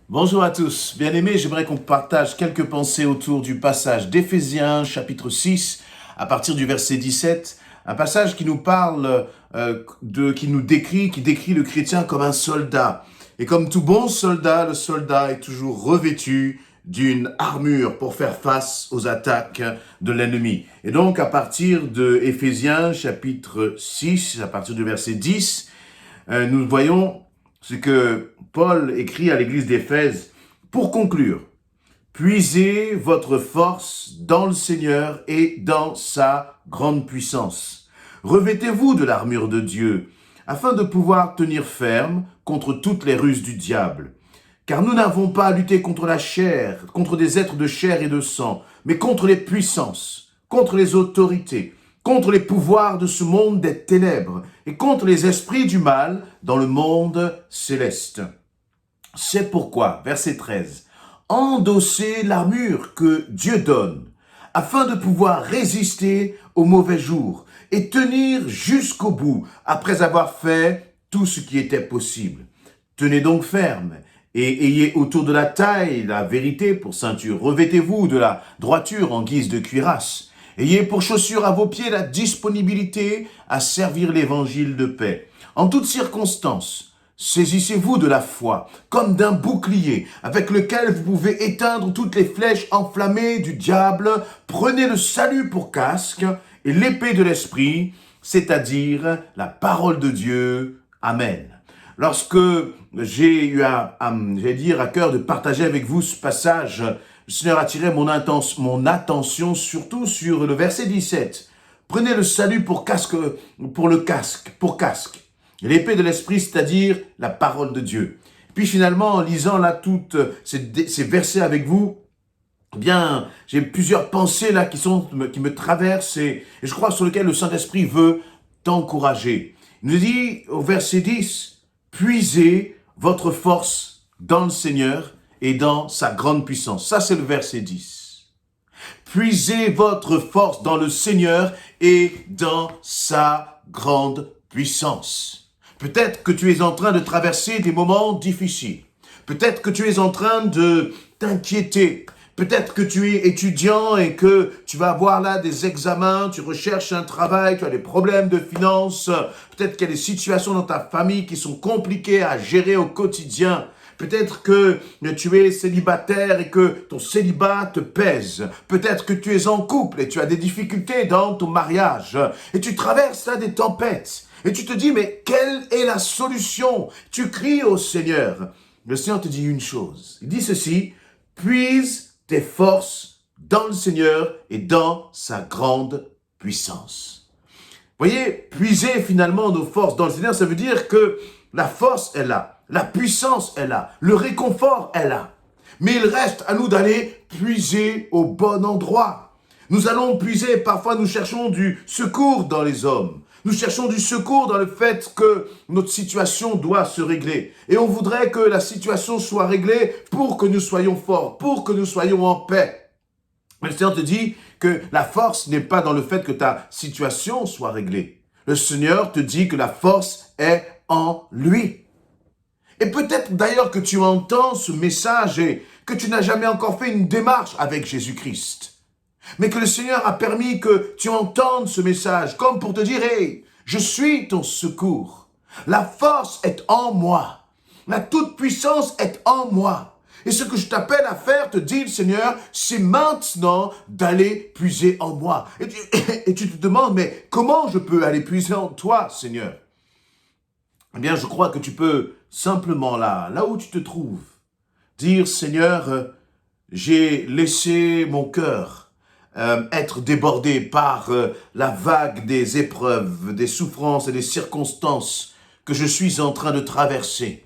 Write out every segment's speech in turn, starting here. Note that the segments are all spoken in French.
Bonjour à tous. Bien-aimés, j'aimerais qu'on partage quelques pensées autour du passage d'Éphésiens, chapitre 6, à partir du verset 17. Un passage qui nous parle, qui décrit le chrétien comme un soldat. Et comme tout bon soldat, le soldat est toujours revêtu d'une armure pour faire face aux attaques de l'ennemi. Et donc, à partir de Éphésiens, chapitre 6, à partir du verset 10, nous voyons ce que Paul écrit à l'église d'Éphèse. Pour conclure, puisez votre force dans le Seigneur et dans sa grande puissance. Revêtez-vous de l'armure de Dieu, afin de pouvoir tenir ferme contre toutes les ruses du diable. Car nous n'avons pas à lutter contre la chair, contre des êtres de chair et de sang, mais contre les puissances, contre les autorités, contre les pouvoirs de ce monde des ténèbres et contre les esprits du mal dans le monde céleste. C'est pourquoi, verset 13, endossez l'armure que Dieu donne, afin de pouvoir résister aux mauvais jours et tenir jusqu'au bout après avoir fait tout ce qui était possible. Tenez donc ferme et ayez autour de la taille la vérité pour ceinture. Revêtez-vous de la droiture en guise de cuirasse. Ayez pour chaussure à vos pieds la disponibilité à servir l'évangile de paix. En toutes circonstances, saisissez-vous de la foi comme d'un bouclier avec lequel vous pouvez éteindre toutes les flèches enflammées du diable. Prenez le salut pour casque et l'épée de l'esprit, c'est-à-dire la parole de Dieu. Amen. Lorsque j'ai eu à cœur de partager avec vous ce passage, le Seigneur a attiré mon attention surtout sur le verset 17. Prenez le salut pour casque. L'épée de l'esprit, c'est-à-dire la parole de Dieu. Puis finalement, en lisant là toutes ces versets avec vous, eh bien, j'ai plusieurs pensées là qui me traversent et je crois sur lesquelles le Saint-Esprit veut t'encourager. Il nous dit au verset 10, puisez votre force dans le Seigneur et dans sa grande puissance. Ça, c'est le verset 10. Puisez votre force dans le Seigneur et dans sa grande puissance. Peut-être que tu es en train de traverser des moments difficiles. Peut-être que tu es en train de t'inquiéter. Peut-être que tu es étudiant et que tu vas avoir là des examens, tu recherches un travail, tu as des problèmes de finances. Peut-être qu'il y a des situations dans ta famille qui sont compliquées à gérer au quotidien. Peut-être que tu es célibataire et que ton célibat te pèse. Peut-être que tu es en couple et tu as des difficultés dans ton mariage. Et tu traverses là des tempêtes. Et tu te dis, mais quelle est la solution? Tu cries au Seigneur. Le Seigneur te dit une chose. Il dit ceci, puise tes forces dans le Seigneur et dans sa grande puissance. Voyez, puiser finalement nos forces dans le Seigneur, ça veut dire que la force est là, la puissance est là, le réconfort est là. Mais il reste à nous d'aller puiser au bon endroit. Nous allons puiser, parfois nous cherchons du secours dans les hommes. Nous cherchons du secours dans le fait que notre situation doit se régler. Et on voudrait que la situation soit réglée pour que nous soyons forts, pour que nous soyons en paix. Mais le Seigneur te dit que la force n'est pas dans le fait que ta situation soit réglée. Le Seigneur te dit que la force est en lui. Et peut-être d'ailleurs que tu entends ce message et que tu n'as jamais encore fait une démarche avec Jésus-Christ. Mais que le Seigneur a permis que tu entendes ce message comme pour te dire, hey, je suis ton secours. La force est en moi. La toute-puissance est en moi. Et ce que je t'appelle à faire, te dit le Seigneur, c'est maintenant d'aller puiser en moi. Et tu te demandes, mais comment je peux aller puiser en toi, Seigneur? Eh bien, je crois que tu peux simplement là où tu te trouves, dire, Seigneur, j'ai laissé mon cœur être débordé par la vague des épreuves, des souffrances et des circonstances que je suis en train de traverser.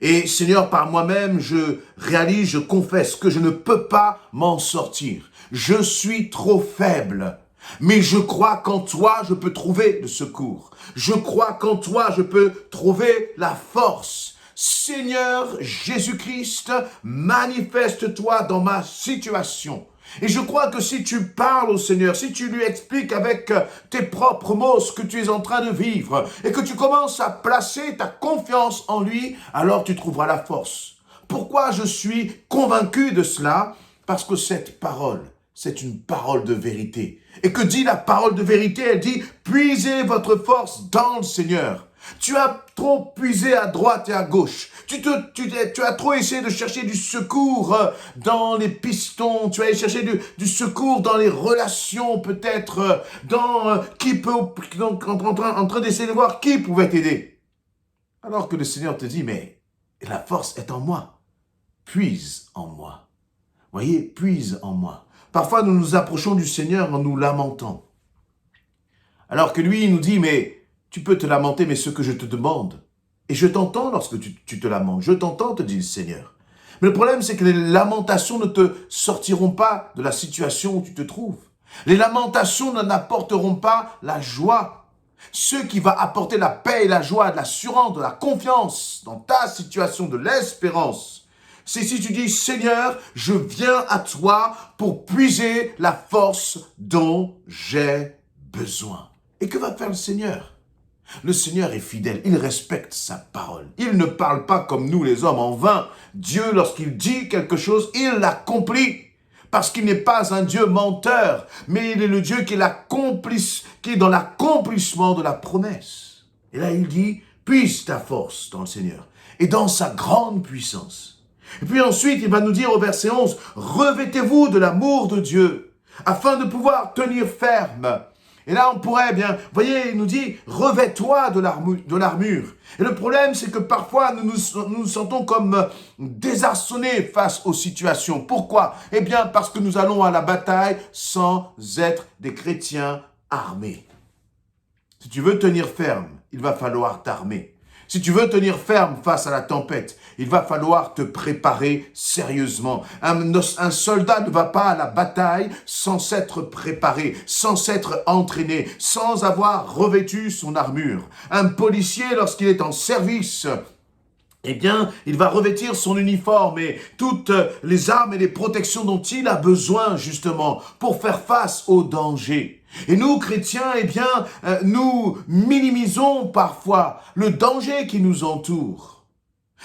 Et Seigneur, par moi-même, je réalise, je confesse que je ne peux pas m'en sortir. Je suis trop faible. Mais je crois qu'en toi, je peux trouver le secours. Je crois qu'en toi, je peux trouver la force. Seigneur Jésus-Christ, manifeste-toi dans ma situation. Et je crois que si tu parles au Seigneur, si tu lui expliques avec tes propres mots ce que tu es en train de vivre et que tu commences à placer ta confiance en lui, alors tu trouveras la force Pourquoi je suis convaincu de cela? Parce que cette parole, c'est une parole de vérité. Et que dit la parole de vérité? Elle dit, puisez votre force dans le Seigneur. Tu as trop puisé à droite et à gauche. Tu as trop essayé de chercher du secours dans les pistons. Tu as essayé de chercher du secours dans les relations, peut-être, qui peut, donc, en train d'essayer de voir qui pouvait t'aider. Alors que le Seigneur te dit, mais la force est en moi. Puise en moi. Voyez, puise en moi. Parfois, nous nous approchons du Seigneur en nous lamentant. Alors que lui, il nous dit, mais tu peux te lamenter, mais ce que je te demande, et je t'entends lorsque tu te lamentes, je t'entends, te dit le Seigneur. Mais le problème, c'est que les lamentations ne te sortiront pas de la situation où tu te trouves. Les lamentations n'apporteront pas la joie. Ce qui va apporter la paix et la joie, de l'assurance, de la confiance dans ta situation, de l'espérance, c'est si tu dis, Seigneur, je viens à toi pour puiser la force dont j'ai besoin. Et que va faire le Seigneur? Le Seigneur est fidèle, il respecte sa parole. Il ne parle pas comme nous les hommes en vain. Dieu, lorsqu'il dit quelque chose, il l'accomplit. Parce qu'il n'est pas un Dieu menteur, mais il est le Dieu qui est dans l'accomplissement de la promesse. Et là, il dit, puise ta force dans le Seigneur et dans sa grande puissance. Et puis ensuite, il va nous dire au verset 11, revêtez-vous de l'amour de Dieu afin de pouvoir tenir ferme. Et là, on pourrait bien, vous voyez, il nous dit, revêt-toi de l'armure. Et le problème, c'est que parfois, nous nous sentons comme désarçonnés face aux situations. Pourquoi? Eh bien, parce que nous allons à la bataille sans être des chrétiens armés. Si tu veux tenir ferme, il va falloir t'armer. Si tu veux tenir ferme face à la tempête, il va falloir te préparer sérieusement. Un soldat ne va pas à la bataille sans s'être préparé, sans s'être entraîné, sans avoir revêtu son armure. Un policier, lorsqu'il est en service, eh bien, il va revêtir son uniforme et toutes les armes et les protections dont il a besoin, justement, pour faire face aux dangers. Et nous, chrétiens, eh bien, nous minimisons parfois le danger qui nous entoure.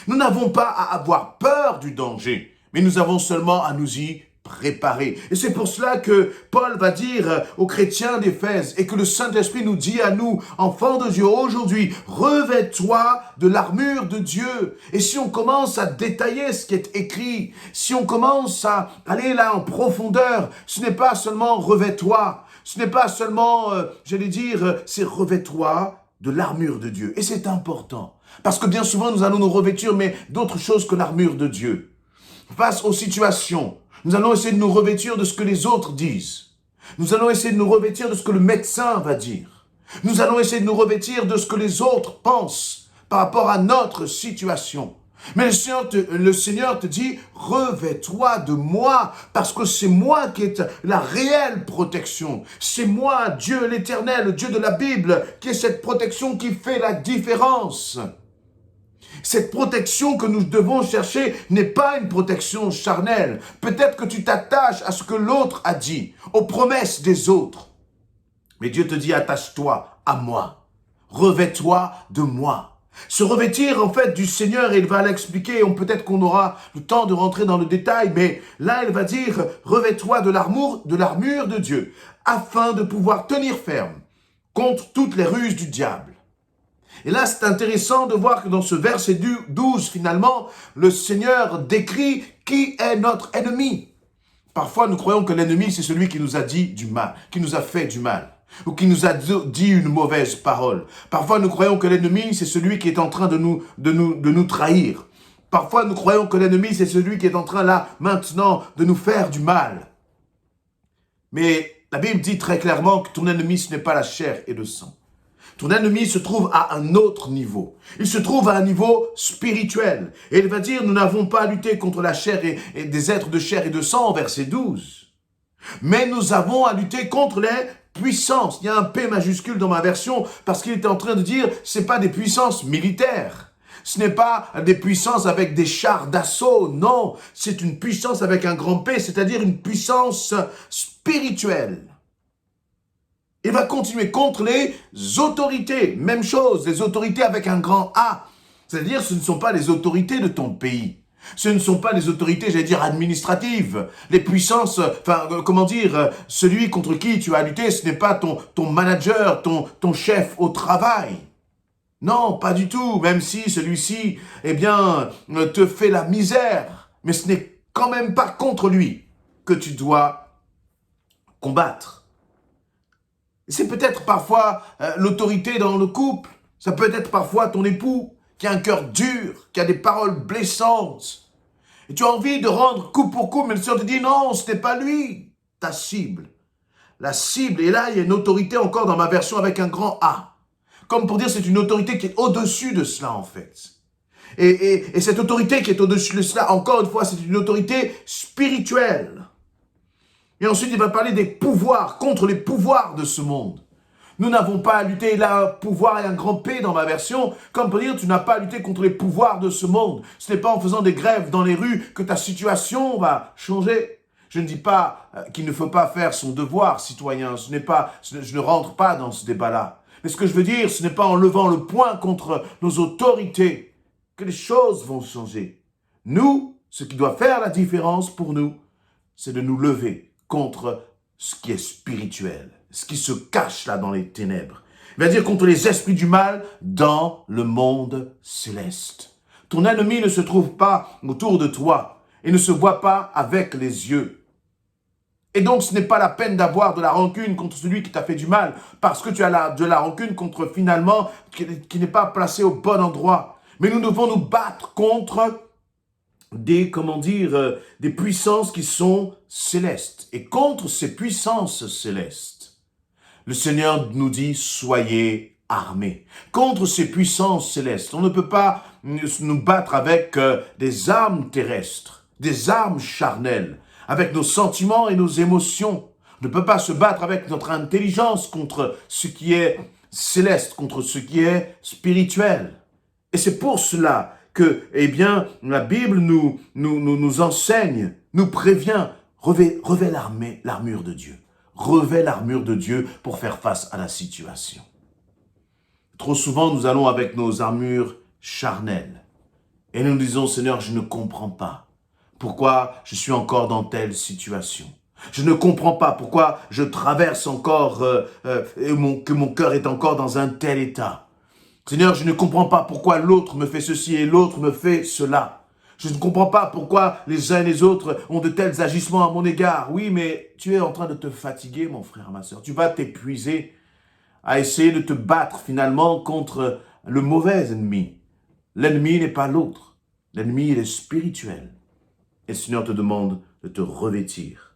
Nous n'avons pas à avoir peur du danger, mais nous avons seulement à nous y préparer. Et c'est pour cela que Paul va dire aux chrétiens d'Éphèse et que le Saint-Esprit nous dit à nous, enfants de Dieu, aujourd'hui, revêt-toi de l'armure de Dieu. Et si on commence à détailler ce qui est écrit, si on commence à aller là en profondeur, ce n'est pas seulement revêt-toi, ce n'est pas seulement, c'est revêt-toi de l'armure de Dieu. Et c'est important. Parce que bien souvent, nous allons nous revêtir, mais d'autres choses que l'armure de Dieu. Face aux situations, nous allons essayer de nous revêtir de ce que les autres disent. Nous allons essayer de nous revêtir de ce que le médecin va dire. Nous allons essayer de nous revêtir de ce que les autres pensent par rapport à notre situation. Mais le Seigneur te dit, revêt-toi de moi, parce que c'est moi qui est la réelle protection. C'est moi, Dieu l'Éternel, le Dieu de la Bible, qui est cette protection qui fait la différence. Cette protection que nous devons chercher n'est pas une protection charnelle. Peut-être que tu t'attaches à ce que l'autre a dit, aux promesses des autres. Mais Dieu te dit, attache-toi à moi. Revêt-toi de moi. Se revêtir en fait du Seigneur, et il va l'expliquer, peut-être qu'on aura le temps de rentrer dans le détail, mais là il va dire, revêt-toi de l'armure de Dieu, afin de pouvoir tenir ferme contre toutes les ruses du diable. Et là c'est intéressant de voir que dans ce verset 12, finalement, le Seigneur décrit qui est notre ennemi. Parfois nous croyons que l'ennemi c'est celui qui nous a dit du mal, qui nous a fait du mal, ou qui nous a dit une mauvaise parole. Parfois, nous croyons que l'ennemi, c'est celui qui est en train de nous trahir. Parfois, nous croyons que l'ennemi, c'est celui qui est en train, là, maintenant, de nous faire du mal. Mais la Bible dit très clairement que ton ennemi, ce n'est pas la chair et le sang. Ton ennemi se trouve à un autre niveau. Il se trouve à un niveau spirituel. Et il va dire, nous n'avons pas à lutter contre la chair et des êtres de chair et de sang, verset 12. Mais nous avons à lutter contre les puissances. Il y a un P majuscule dans ma version parce qu'il était en train de dire c'est pas des puissances militaires. Ce n'est pas des puissances avec des chars d'assaut. Non, c'est une puissance avec un grand P, c'est-à-dire une puissance spirituelle. Il va continuer contre les autorités. Même chose, les autorités avec un grand A. C'est-à-dire ce ne sont pas les autorités de ton pays. Ce ne sont pas les autorités, j'allais dire, administratives. Les puissances, celui contre qui tu as lutté, ce n'est pas ton manager, ton chef au travail. Non, pas du tout, même si celui-ci, te fait la misère. Mais ce n'est quand même pas contre lui que tu dois combattre. C'est peut-être parfois l'autorité dans le couple. Ça peut être parfois ton époux qui a un cœur dur, qui a des paroles blessantes. Et tu as envie de rendre coup pour coup, mais le Seigneur te dit non, ce n'est pas lui, ta cible. La cible, et là il y a une autorité encore dans ma version avec un grand A. Comme pour dire c'est une autorité qui est au-dessus de cela en fait. Et cette autorité qui est au-dessus de cela, encore une fois, c'est une autorité spirituelle. Et ensuite, il va parler des pouvoirs, contre les pouvoirs de ce monde. Nous n'avons pas à lutter, là, pouvoir et un grand P dans ma version, comme pour dire, tu n'as pas à lutter contre les pouvoirs de ce monde. Ce n'est pas en faisant des grèves dans les rues que ta situation va changer. Je ne dis pas qu'il ne faut pas faire son devoir citoyen, je ne rentre pas dans ce débat-là. Mais ce que je veux dire, ce n'est pas en levant le poing contre nos autorités que les choses vont changer. Nous, ce qui doit faire la différence pour nous, c'est de nous lever contre ce qui est spirituel, ce qui se cache là dans les ténèbres. Il va dire contre les esprits du mal dans le monde céleste. Ton ennemi ne se trouve pas autour de toi et ne se voit pas avec les yeux. Et donc, ce n'est pas la peine d'avoir de la rancune contre celui qui t'a fait du mal, parce que tu as de la rancune contre, finalement, qui n'est pas placé au bon endroit. Mais nous devons nous battre contre des puissances qui sont célestes. Et contre ces puissances célestes, le Seigneur nous dit, soyez armés. Contre ces puissances célestes, on ne peut pas nous battre avec des armes terrestres, des armes charnelles, avec nos sentiments et nos émotions. On ne peut pas se battre avec notre intelligence contre ce qui est céleste, contre ce qui est spirituel. Et c'est pour cela que, la Bible nous enseigne, nous prévient, revêt l'armure de Dieu. Revêt l'armure de Dieu pour faire face à la situation. Trop souvent, nous allons avec nos armures charnelles. Et nous disons, Seigneur, je ne comprends pas pourquoi je suis encore dans telle situation. Je ne comprends pas pourquoi je traverse encore, que mon cœur est encore dans un tel état. Seigneur, je ne comprends pas pourquoi l'autre me fait ceci et l'autre me fait cela. Je ne comprends pas pourquoi les uns et les autres ont de tels agissements à mon égard. Oui, mais tu es en train de te fatiguer, mon frère, ma sœur. Tu vas t'épuiser à essayer de te battre finalement contre le mauvais ennemi. L'ennemi n'est pas l'autre. L'ennemi, il est spirituel. Et le Seigneur te demande de te revêtir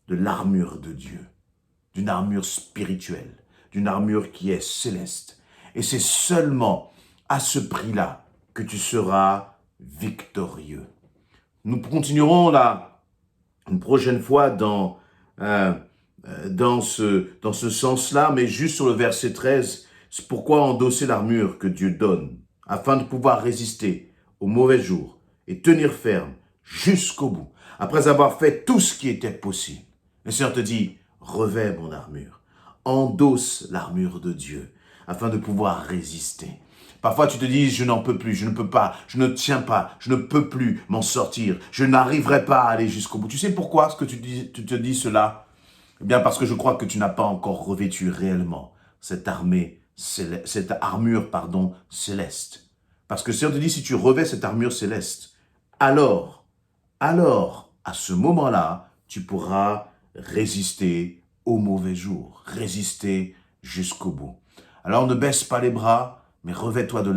de l'armure de Dieu, d'une armure spirituelle, d'une armure qui est céleste. Et c'est seulement à ce prix-là que tu seras victorieux. Nous continuerons là une prochaine fois dans ce sens-là, mais juste sur le verset 13, c'est pourquoi endosser l'armure que Dieu donne, afin de pouvoir résister aux mauvais jours et tenir ferme jusqu'au bout, après avoir fait tout ce qui était possible. Le Seigneur te dit, revêt mon armure, endosse l'armure de Dieu, afin de pouvoir résister. Parfois, tu te dis, je n'en peux plus, je ne peux pas, je ne tiens pas, je ne peux plus m'en sortir, je n'arriverai pas à aller jusqu'au bout. Tu sais pourquoi est-ce que tu te dis cela? Eh bien, parce que je crois que tu n'as pas encore revêtu réellement cette armure céleste. Parce que le Seigneur te dit, si tu revêts cette armure céleste, alors, à ce moment-là, tu pourras résister aux mauvais jours, résister jusqu'au bout. Alors ne baisse pas les bras, mais revêt-toi de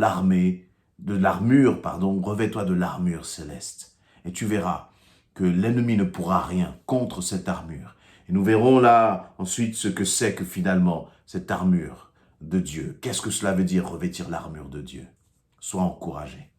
revêt-toi de l'armure céleste. Et tu verras que l'ennemi ne pourra rien contre cette armure. Et nous verrons là ensuite ce que c'est que finalement cette armure de Dieu. Qu'est-ce que cela veut dire revêtir l'armure de Dieu? Sois encouragé.